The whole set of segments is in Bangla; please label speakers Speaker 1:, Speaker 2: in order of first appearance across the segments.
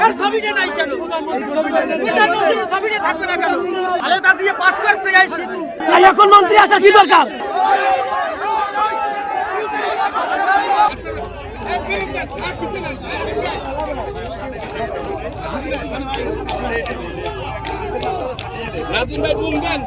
Speaker 1: আর ছবিটা নাই কেন? প্রধানমন্ত্রীর ছবিটা থাকবে না কেন? খালেদা জিয়া পাস করছে এই সেতু।
Speaker 2: এখন মন্ত্রী আসার কি দরকার?
Speaker 3: নাজিম ভাই বুম দেন।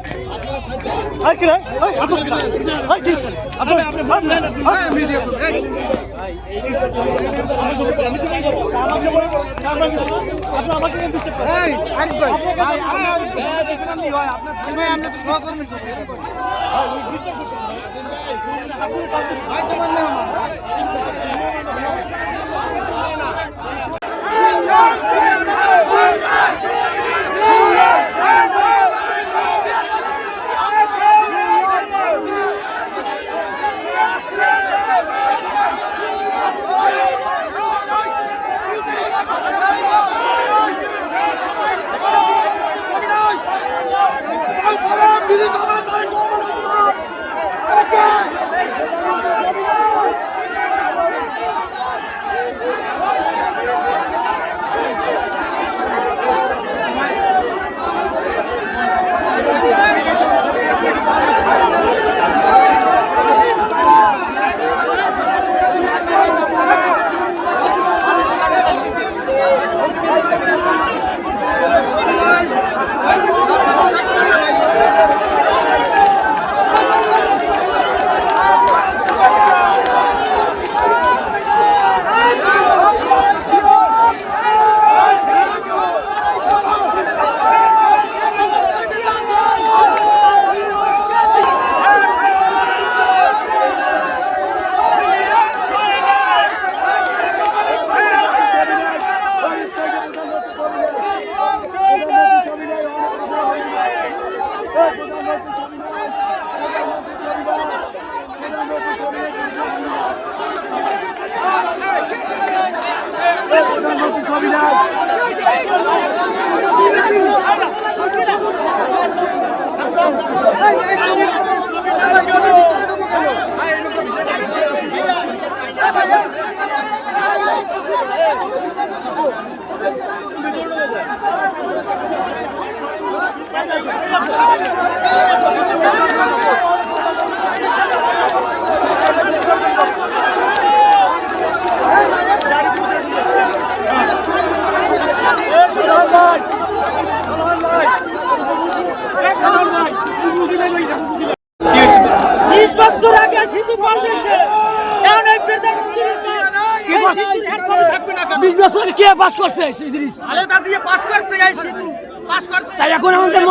Speaker 2: কে পাস করছে সেই জিনিস?
Speaker 1: খালেদা জিয়া পাস করছে এই সেতু। পাস করছে।
Speaker 2: তাই এখন আমাদের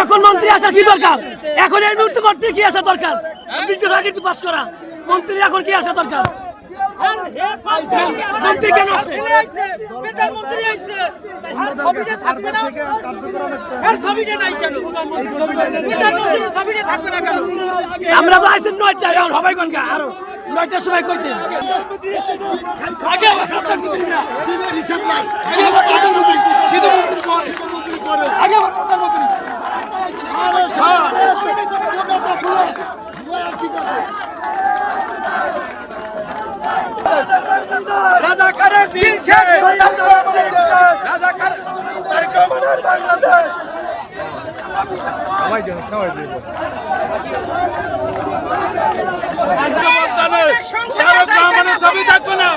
Speaker 2: এখন মন্ত্রী আসার কি দরকার? এখন এই মুহূর্তে মন্ত্রী কি আসা দরকার? 20 বছর আগে পাস করা মন্ত্রী এখন কি আসা দরকার? মন্ত্রী কেন আসছে?
Speaker 1: প্রধানমন্ত্রী আইছে। আর ছবিটা থাকবে না? আর ছবিটা নাই কেন? প্রধানমন্ত্রীর ছবিটা থাকবে না কেন?
Speaker 2: আমরা তো আইছেন 9টা, এখন হবে কোনটা? আরো 9টার সময় কইতেন আগে সরকার কি দিনা দিনের হিসাব নাই। আগে প্রধানমন্ত্রী সিধু মন্ত্রী করে আগে প্রধানমন্ত্রী আরে সারা কথা বলে ওই কি করে রাজাকারের দিন শেষ, রাজাকার তারেক রহমানের বাংলাদেশ। সবাই যেন সবাই যেন
Speaker 3: ছবি থাকবে না।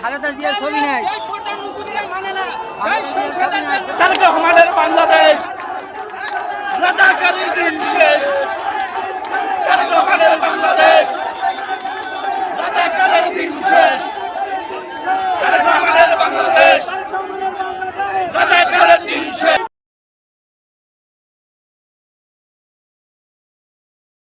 Speaker 4: খালেদা জিয়ার ছবি নাই।